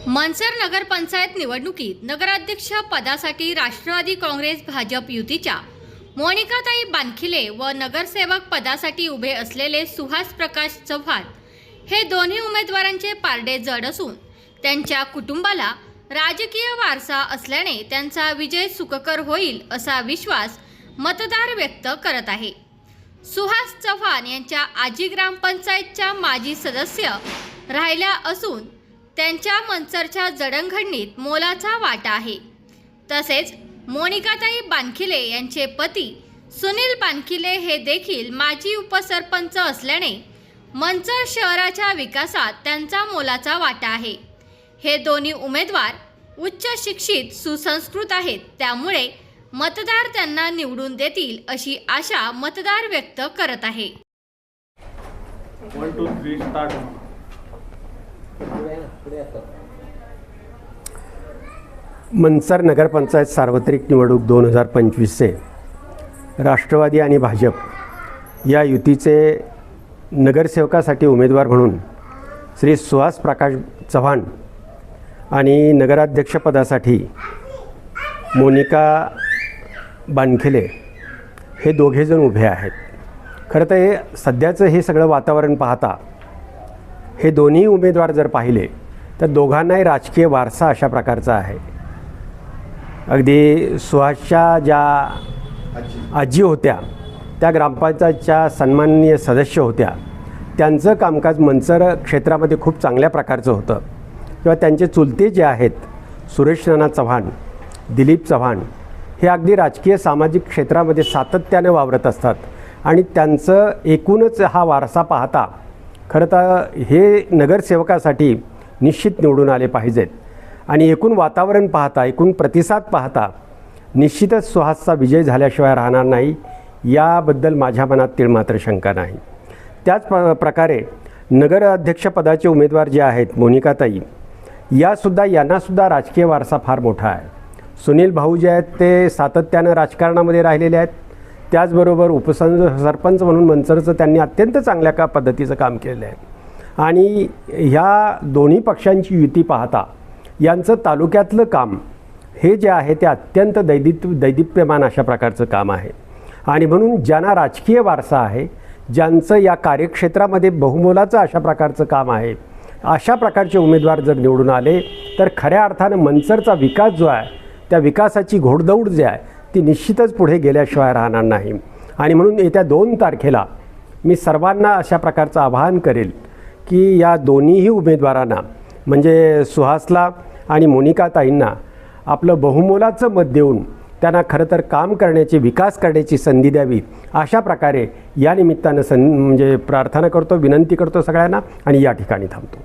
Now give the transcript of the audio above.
मनसर नगरपंचायत निवडणुकीत नगराध्यक्ष पदासाठी राष्ट्रवादी काँग्रेस भाजप युतीच्या मोनिकाताई बानखिले व नगरसेवक पदासाठी उभे असलेले सुहास प्रकाश चव्हाण हे दोन्ही उमेदवारांचे पारडे जड असून त्यांच्या कुटुंबाला राजकीय वारसा असल्याने त्यांचा विजय सुखकर होईल असा विश्वास मतदार व्यक्त करत आहे। सुहास चव्हाण यांच्या आजी ग्रामपंचायतच्या माजी सदस्य राहिल्या असून त्यांच्या मनसरच्या जडणघडणीत मोलाचा वाटा आहे। तसेच मोनिकाताई बानखिले यांचे पती सुनील बानखिले हे देखील माजी उपसरपंच असल्याने मनसर शहराच्या विकासात त्यांचा मोलाचा वाटा आहे। हे दोन्ही उमेदवार उच्च शिक्षित सुसंस्कृत आहेत, त्यामुळे मतदार त्यांना निवडून देतील अशी आशा मतदार व्यक्त करत आहे। 1 2 3 स्टार्ट। मनसर नगरपंचायत सार्वत्रिक निवडणूक 2025चे राष्ट्रवादी आणि भाजप या युतीचे नगरसेवकासाठी उमेदवार म्हणून श्री सुहास प्रकाश चव्हाण आणि नगराध्यक्षपदासाठी मोनिका बानखिले हे दोघेजण उभे आहेत। खरं तर हे सध्याचं हे सगळं वातावरण पाहता हे दोन्ही उमेदवार जर पाहिले तर दोघांनाही राजकीय वारसा अशा प्रकारचा आहे। अगदी सुहासच्या ज्या आजी होत्या त्या ग्रामपंचायतच्या सन्माननीय सदस्य होत्या, त्यांचं कामकाज मनसर क्षेत्रामध्ये खूप चांगल्या प्रकारचं होतं। किंवा त्यांचे चुलते जे आहेत सुरेश नाना चव्हाण, दिलीप चव्हाण हे अगदी राजकीय सामाजिक क्षेत्रामध्ये सातत्याने वावरत असतात आणि त्यांचं एकूणच हा वारसा पाहता खरं तर हे नगरसेवकासाठी निश्चित निवडून आले पाहिजेत। आणि एकूण वातावरण पाहता, एकूण प्रतिसाद पाहता निश्चितच सुहासचा विजय झाल्याशिवाय राहणार नाही, याबद्दल माझ्या मनात तीळमात्र शंका नाही। त्याच प्रकारे नगराध्यक्षपदाचे उमेदवार जे आहेत मोनिकाताई यांनासुद्धा राजकीय वारसा फार मोठा आहे। सुनील भाऊ जे आहेत ते सातत्यानं राजकारणामध्ये राहिलेले आहेत, त्याचबरोबर सरपंच म्हणून मनसरचं त्यांनी अत्यंत चांगल्या पद्धतीचं काम केलेलं आहे। आणि ह्या दोन्ही पक्षांची युती पाहता यांचं तालुक्यातलं काम हे जे आहे ते अत्यंत दैदिप्यमान अशा प्रकारचं काम आहे। आणि म्हणून ज्यांना राजकीय वारसा आहे, ज्यांचं या कार्यक्षेत्रामध्ये बहुमोलाचं अशा प्रकारचं काम आहे, अशा प्रकारचे उमेदवार जर निवडून आले तर खऱ्या अर्थानं मनसरचा विकास जो आहे त्या विकासाची घोडदौड जी आहे ती निश्चितच पुढे गेल्याशिवाय राहणार नाही। आणि म्हणून येत्या 2 तारखेला मी सर्वांना अशा प्रकारचं आवाहन करेल की या दोन्हीही उमेदवारांना म्हणजे सुहासला आणि मोनिकाताईंना आपलं बहुमोलाचं मत देऊन त्यांना खरं तर काम करण्याची, विकास करण्याची संधी द्यावी, अशा प्रकारे या निमित्तानं प्रार्थना करतो, विनंती करतो सगळ्यांना आणि या ठिकाणी थांबतो।